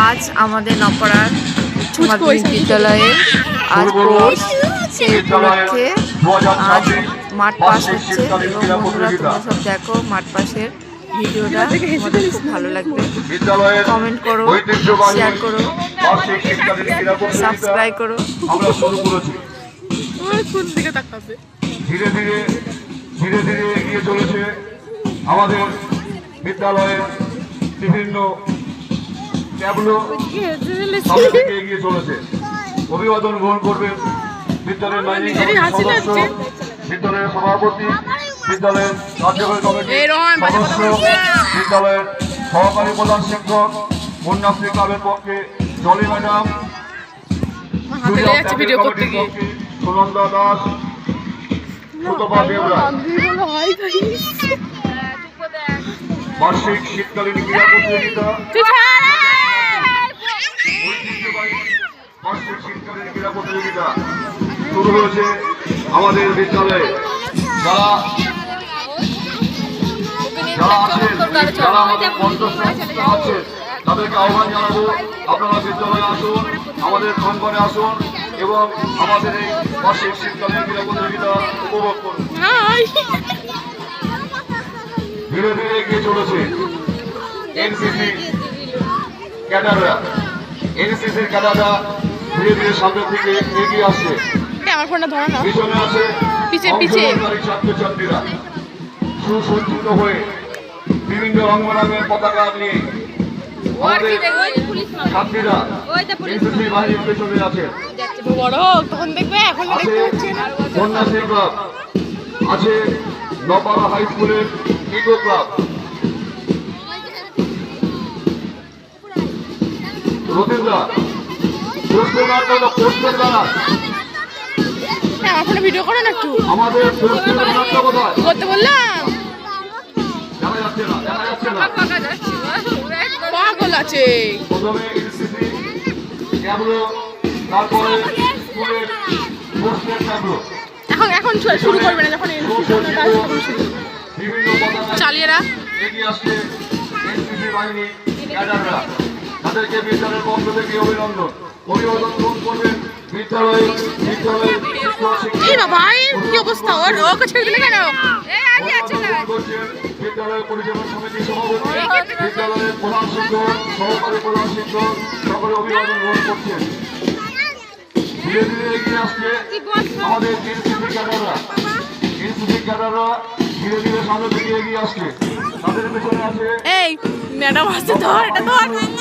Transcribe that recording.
আজ আমাদের নপাড়ার উচ্চ মাধ্যমিক বিদ্যালয়ে আজ কোর্স সেই উপলক্ষে আজ মাঠ পাস হচ্ছে এবং বন্ধুরা তোমরা সব দেখো মাঠ পাসের ভিডিওটা আমাদের খুব ভালো লাগবে। কমেন্ট করো, শেয়ার করো, সাবস্ক্রাইব করো। আমরা শুরু করেছি, ধীরে ধীরে ধীরে ধীরে এগিয়ে চলেছে আমাদের বিদ্যালয়ের বিভিন্ন ট্যাবলো সামনে থেকে এগিয়ে চলেছে। অভিবাদন গ্রহণ করবেন বিদ্যালয়ের ম্যানেজিং কমিটির সদস্য, বিদ্যালয়ের সভাপতি, বিদ্যালয়ের কার্যকরী কমিটির সদস্য, বিদ্যালয়ের সহকারী প্রধান শিক্ষক, কন্যাশ্রী ক্লাবের পক্ষে জলি ম্যাডাম, সুনন্দা দাস, সুতপা দেবরা, বার্ষিক শীতকালীন ক্রীড়া প্রতিযোগিতা, বার্ষিক শীতকালীন ক্রীড়া প্রতিযোগিতা শুরু হয়েছে আমাদের বিদ্যালয়ে। যারা আছেন, যারা আমাদের মঞ্চস্থ আছেন, তাদেরকে আহ্বান জানাবো, আপনারা বিদ্যালয়ে আসুন, আমাদের প্রাঙ্গণে আসুন এবং আমাদের এই বার্ষিক শীতকালীন ক্রীড়া প্রতিযোগিতা উপভোগ করুন। ধীরে ধীরে এগিয়ে চলেছে এনসিসি ক্যাডাররা। এনসিসির ক্যাডাররা ধীরে ধীরে সামনের দিকে এগিয়ে আসছে। পিছনে আছে অংশগ্রহণকারী ছাত্রছাত্রীরা সুসজ্জিত হয়ে বিভিন্ন রঙের পতাকা নিয়ে আমাদের ছাত্রীরা এনসিসি বাহিনীর পেছনে আছে। কন্যাশ্রী ক্লাব আছে, নপাড়া হাই স্কুলের ইকো ক্লাব, রতিদা ভিডিও করো না একটু, আমাদের করতে বললাম। পাগল আছে। প্রথমে এনসিসি ট্যাবলো, তারপরে স্কুলের পোস্টার ট্যাবলো। এখন শুরু করবে না, যখন বিভিন্ন চালিয়েরা এগিয়ে আসছে এনসিসি বাহিনী ক্যাডাররা। তাদেরকে বিদ্যালয়ের পক্ষ থেকে অভিবাদন গ্রহণ করবেন বিদ্যালয়ের কি অবস্থা ওর, ওকে ছেড়ে দিলে কেন? বিদ্যালয় পরিচালনা সমিতির সভাপতি, বিদ্যালয়ের প্রধান শিক্ষক, সহকারী প্রধান শিক্ষক সকলে অভিবাদন গ্রহণ করছেন। ধীরে ধীরে এগিয়ে আসছে আমাদের এনসিসি ক্যাডাররা। এনসিসি ক্যাডাররা ধীরে ধীরে সামনের দিকে এগিয়ে আসছে। তাদের পেছনে আছে এই ম্যাডাম আসছে, ধর এটা ধর।